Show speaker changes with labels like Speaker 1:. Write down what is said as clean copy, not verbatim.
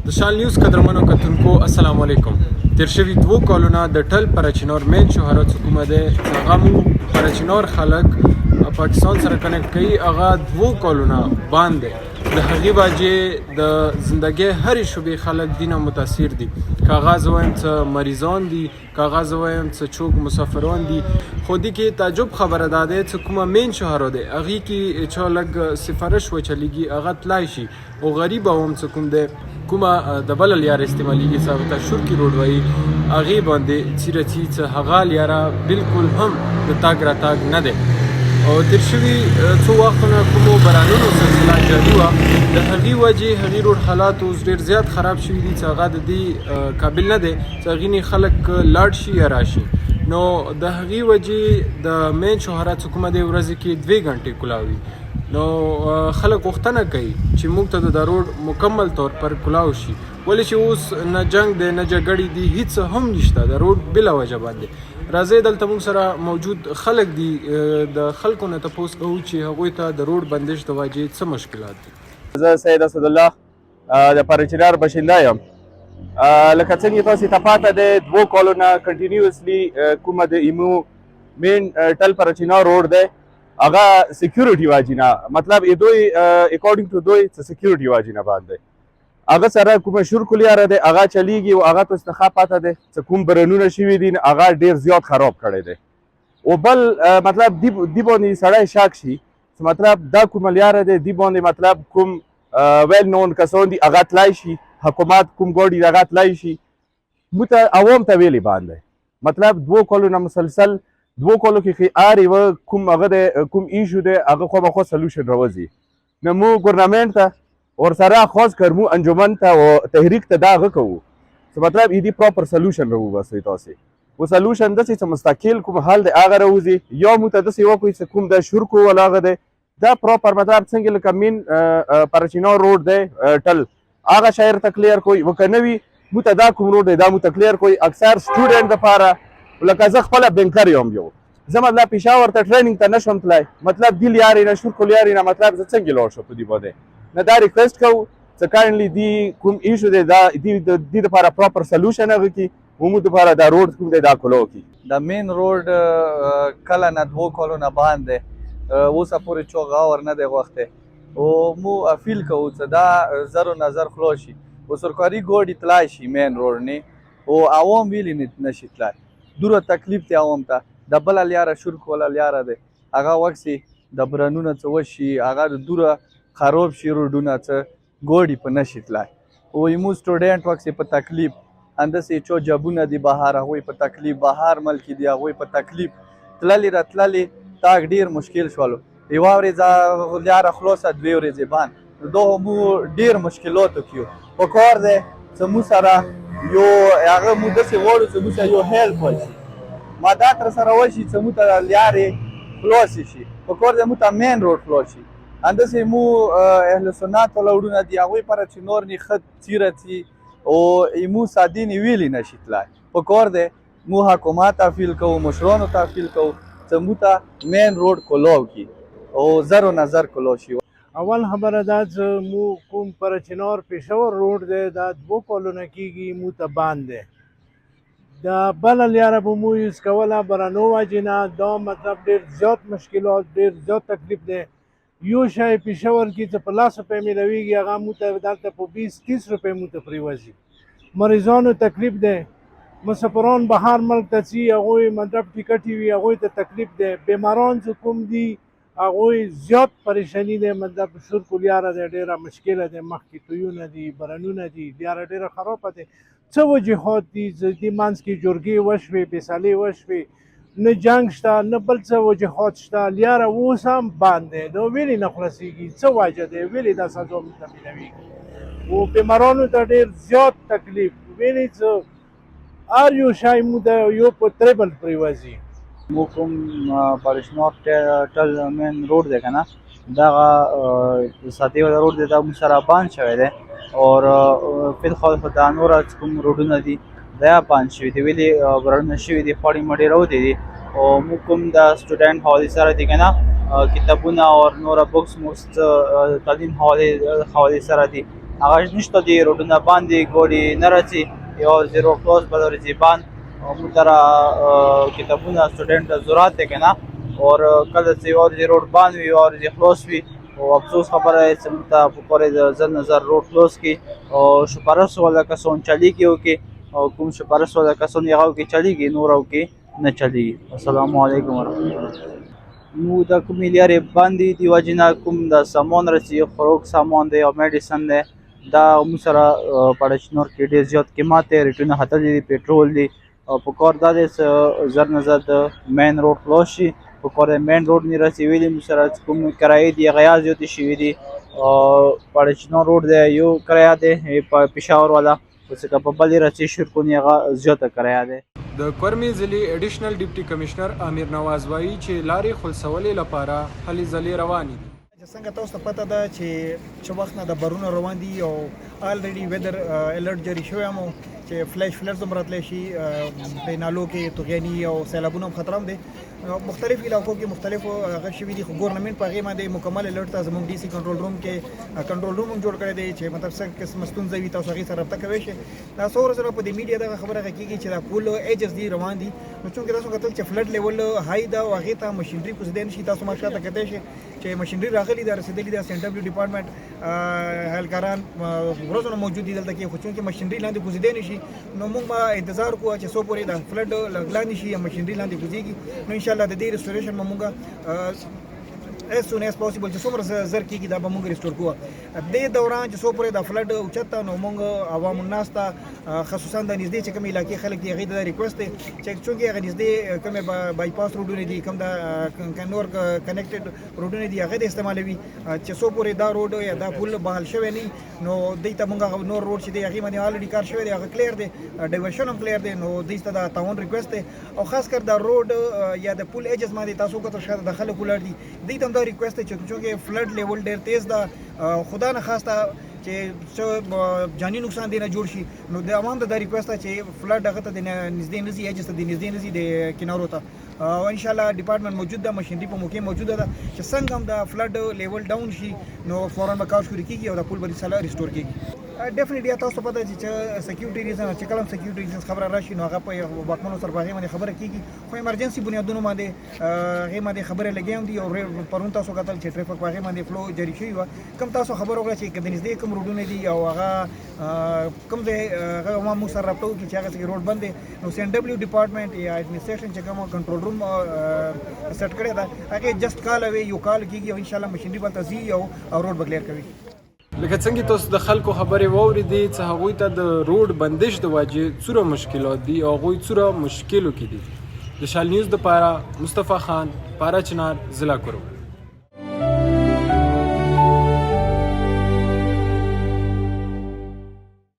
Speaker 1: د شال نیوز قدرمنو کتونکو السلام علیکم. تیر شوي 2 کالونه د ټل پرچینور مین شهرت حکومت دی هغه مو پرچینور خلک پاکستان سره کنیکټ کوي. هغه 2 کالونه باندې د هغې واجې د زندګۍ هرې شوبې خلک دینه متاثر دي. کاغذ وایم څه مریضان دي، کاغذ وایم څه چوک مسافران دي. خو دې کې تعجب خبره دا دی چې کومه مین شهر دی هغې کې چا لږ سفارش وچلیږي هغه تلای شي او غریب هم څه کوم دی کومه د بله لیاره استعمالیږي ثابته شورکي روډ وایي هغې باندې څیره څي څه هغه لیاره بلکل هم د تاګ راتاګ نه دی. او تیر شوي څو وختونه کومو بارانونو سلسله جاري وه د هغې وجې هغې روډ حالات اوس ډېر زیات خراب شوي دي چې هغه د دې قابل نه دی چې هغې نه خلک لاړ شي یا راشي. نو د هغې وجې د مین شهرت حکومت د ورځې کې 2 غنټې کلاو وي. نو خلک غوښتنه کوي چې موږ ته د روډ مکمل طور پر کلاو شي، ولې چې اوس نه جنگ دی نه جګړې دي، هیڅ هم نشته، د روډ بلا وجه باندې. راځئ دلته موږ سره موجود خلک دي، د خلکو نه تپوس کوو چې هغوی ته د روډ بندش د واجې څه مشکلات دي.
Speaker 2: زه سید اسدالله د پرچینار باشنده یم. لکه څنګه تاسو ته پاته دی 2 کالونه کنټینیوسلی کومه د ایمو مین ټل پرچینار روډ دی هغه سکیورټي واجی نه، مطلب دوی اکارډینګ ټو دوی سکیورټي واجی نه باندې هغه سره کومه شورکو لیاره دی هغه چلیږي او هغه تاسو ته ښه پاته دی چې کوم برنونه شوي دي هغه ډېر زیات خراب کړی دی. او بل مطلب دی باندې سړی شک شي چې مطلب دا کومه لیاره دی دی باندې مطلب کوم ویل نون کسان دي هغه تلای شي، حکومت کوم ګاډي دی هغه تلای شي، موږ ته عوام ته ویلې باندې مطلب 2 کالونه مسلسل 2 کالو کې هر یوه کوم هغه دی کوم ایشو دی هغه خامخا سلوشن راوځي. نو مو ګورنمنټ ته ورسره خاص کر مو انجمن ته او تحریک ته دا هغه کوو چې مطلب دې پراپر سلوشن راوباسئ تاسې. و سلوشن داسې چې مستقل کوم حل دی هغه راوځي، یا مو ته داسې وکړئ چې کوم د شورکو ولا هغه دی دا پراپر مطلب څنګه لکه مین پرچینار روډ دی ټل هغه شاعر ته کلیر کوئ، و که نه وي مو ته دا کوم روډ دی دا مو ته کلیر کوئ. اکثر سټوډنټ دپاره لکه زه خپله بینکر یم یو، زه مطلب پېښور ته ټریننګ ته نشم تللی، مطلب دې لیارې نه شورکو لیارې نه مطلب زه څنګه لاړ شم په دې باندې. نه دا ریکویسټ کوو چې کاینډلي دې کوم ایشو دی دا دې دپاره پراپر سلوشن هغه کړي، موږ دپاره دا روډ کوم دی دا کلو کړي.
Speaker 3: د مین روډ کله نه 2 کالونه باندې اوسه پورې چا غور نه دی غوښتی او مو اپیل کوو چې دا زر و نظر خلاص شي او سرکاري ګاډي تلای شي مین روډ نه او عوام ویلی نشي تلای. دوره تکلیف دی عوام ته، د بله لیاره شورک والا لیاره دی هغه وکسي د برنونه څه وشي هغه دوره خراب شي روډونه څه ګاډي په نشي تلای او ایمو سټوډنټ وکسي په تکلیف انداسې چا جابونه دي بهر هغوی په تکلیف، بهر ملک دي هغوی په تکلیف، تللي راتللي تاګ ډېر مشکل شولو. یوه ورځ لیاره خلاصه 2 ورځې بند، دغه مو ډېر مشکلاتو کې یو. په کار دی چې مو سره یو هغه مو داسې غواړو چې مو سره یو هیلپ وشي، مدد را سره وشي چې مو ته لیارې خلاصې شي. په کار دی مو ته مین روډ خلاص شي. انداسې مو اهل سنت والا وروڼه دي هغوی پره چې نور نې ښه څیره څي او ایمو سادې نه ویلې نشي تلای. په کار دی مو حکومت ته اپیل کوو، مشرانو ته اپیل کوو چې مو ته مین روډ کلاو کړي او زر و نظر کلاو شي.
Speaker 4: اول خبره دا چې مو کوم پرچینار پېښور روډ دی دا 2 کالونه کېږي مو ته باند دی. دا بله لیاره به مو یوز کوله برانو وجې نه دا مطلب ډېر زیات مشکلات ډېر زیات تکلیف دی. یو شی پېښور کې چې په 10 روپۍ میلاویږي هغه مو ته دلته په 20-30 روپۍ مو ته پرېوځي. مریضانو تکلیف دی، مسافران بهر ملک ته ځي هغوی مطلب ټکټ وي هغوی ته تکلیف دی. بیماران چې کوم دي هغوی زیات پریشاني دی، مطلب شورکو لیاره دی ډېره مشکله دی، مخکې تویونه دي برنونه دي لیاره ډېره خرابه دی. څه وجوهات دي چې دې منځ کې جرګې وشوې فیصلې وشوې، نه جنګ شته نه بل څه وجوهات شته، لیاره اوس هم بند دی. نو ولې نه خلاصېږي څه وجه دی ولې دا سزا موږ ته میلاویږي او بیمارانو ته ډېر زیات تکلیف ولې چې هر یو شی موږ ته یو په تریبل پرېوځي.
Speaker 5: مو کوم پرچینار ټل مین روډ دی که نه دغه ساتې والا روډ دی دا موږ سره بند شوی دی او فلحال خو دا نوره کوم روډونه دي دا بند شوي دي، ولې برنونه شوي دي خواړې مړې راوتې دي او موږ کوم د سټوډنټ حوالې سره دي که نه کتابونه او نوره بکس موږ تعلیم حوالې سره دي هغه نشته دي روډونه باندې ګوډي نه راځي یوازې روډ کلوز بل ورځې بند موږ سره کتابونه سټوډنټ ضرورت دی که نه اور کله چې یوه ورځې روډ بند وي یوه ورځې خلاص وي او افسوس خبره ہے چې موږ ته پکار د زر نظر روډ کلوز کړي او شپاړس والا کسان چلیږي وکړي او کوم شپاړس والا کسان یې هغه کې چلیږي نور او کې نه چلیږي السلام علیکم ورحمۃ الله موږ د کومې لارې باندې د وجې نه کوم د سامان رسي خوراک سامان دی او میډیسن دی دا موږ سره پړچنور کې ډېر زیات قیمت دی ریټونه ختلي دي پیټرول دی او پکار دا دی چې زر نظر د مین روډ کلوز شي پکار د مین روډ نه رسېدلي موږ سره کوم کرایې دي هغه یا زیاتې شوي دي پړچنور روډ دی یو کرایه دی پېښور والا اوس که په بلې رسي شرکونې هغه زیاته کرایه دی
Speaker 1: د کورمې ضلع ایډیشنل ډیپټي کمشنر امیر نواز وایي چې لارې خلاصولې لپاره هلې ځلې روانې دي
Speaker 6: څنګه تاسو ته پته ده چې وخت نه د برونه روان دي او الریډي ویدر الرټ جاری شوی هم چې فلیش فلرز هم راتلی شي په نالو کې طغیاني او سیلابونو هم خطر هم دی مختلف علاقو کې مختلف هغه شوي دي خو ګورنمنټ په هغې باندې مکمل الرټ ته زموږ ډي سي کنټرول روم کې کنټرول روم هم جوړ کړی دی چې مطلب څه قسمه ستونزه وي تاسو هغې سره رابطه کوی شئ دا څو ورځې په دې میډیا دغه خبره کېږي چې دا پول ایجز دي روان دي نو چونکې تاسو کتل چې فلډ لیول های ده او هغې ته مشینري کوزیدی نه شي تاسو ما شاته کتلی شئ چې مشینري راغلي ده رسېدلي ده سي ډبلیو ډپارټمنټ اهلکاران ورځونه موجود دي دلته کې خو چونکې مشینري لاندې کوزیدی نه شي نو موږ به انتظار کوو چې څو پورې د فلډ لاندې شي یا مشینري لاندې کوزیږي نو انشاءالله د دې ریسټوریشن به موږ as soon as possible چې څومره زر کېږي دا به موږ ریسټور کوو دې دوران چې څو پورې د فلډ اوچته نو موږ عوام الناس ته خصوصا د نږدې چې کوم علاقې خلک دي هغې ته دا ریکوست دی چې چونکې هغه نږدې کومې بایپاس روډونه دي کوم د نور کنیکټډ روډونه دي هغه د استعمالوي چې څو پورې دا روډ یا دا پل بحال شوی نه نو دوی ته موږ نور روډ چې دی هغې باندې الریډي کار شوی دی هغه کلیر دی ډایورشن هم کلیر دی نو دوی ته دا تعاون ریکوست دی او خاص کر دا روډ یا د پل ایجز باندې تاسو کتل شاید د خلکو لار دي دوی ته هم دا ریکوست دی چې فلډ لیول ډېر تیز ده خدا نه خواسته چې څه جاني نقصان دی نه جوړ شي نو د عوام ته دا ریکوست ده چې فلډ هغه ته د نږدې نه ځي ایجز ته د نږدې نه ځي د کنارو ته او انشاءالله ډپارټمنټ موجود ده مشینري په موقع موجوده ده چې څنګه هم د فلډ لیول ډاون شي نو فوراً به کار شروع کېږي او د پل به انشاءالله ریسټور کېږي ډیفینیټلی تاسو ته پته چې سکیورټي ریزن چې کله هم سکیورټي ریزنز خبره راشي نو هغه په واکمنو سره په هغې باندې خبره کېږي خو ایمرجنسي بنیادونو باندې هغې باندې خبرې لګیا هم دي او پرون تاسو کتل چې ټریفک په هغې باندې فلو جاري شوي وه کوم تاسو خبر وکړه چې د نږدې کوم روډونه دي او هغه کوم ځای هغه ما موږ سره رابطه وکړي چې هغه څکې روډ بند دی نو سي ډبلیو ډپارټمنټ یا ایډمنسټریشن چې کوم کنټرول روم سیټ کړی ده هغې جسټ کال اوی یو کال کېږي او انشاءالله مشینري به هلته ځي او روډ به کلیر کوي
Speaker 1: لکه څنګه تاسو د خلکو خبرې واورېدې چې هغوی ته د روډ بندش د وجې څومره مشکلات دي او هغوی څومره مشکلو کې دي د شال نیوز دپاره مصطفی خان پارچنار ضلع کورو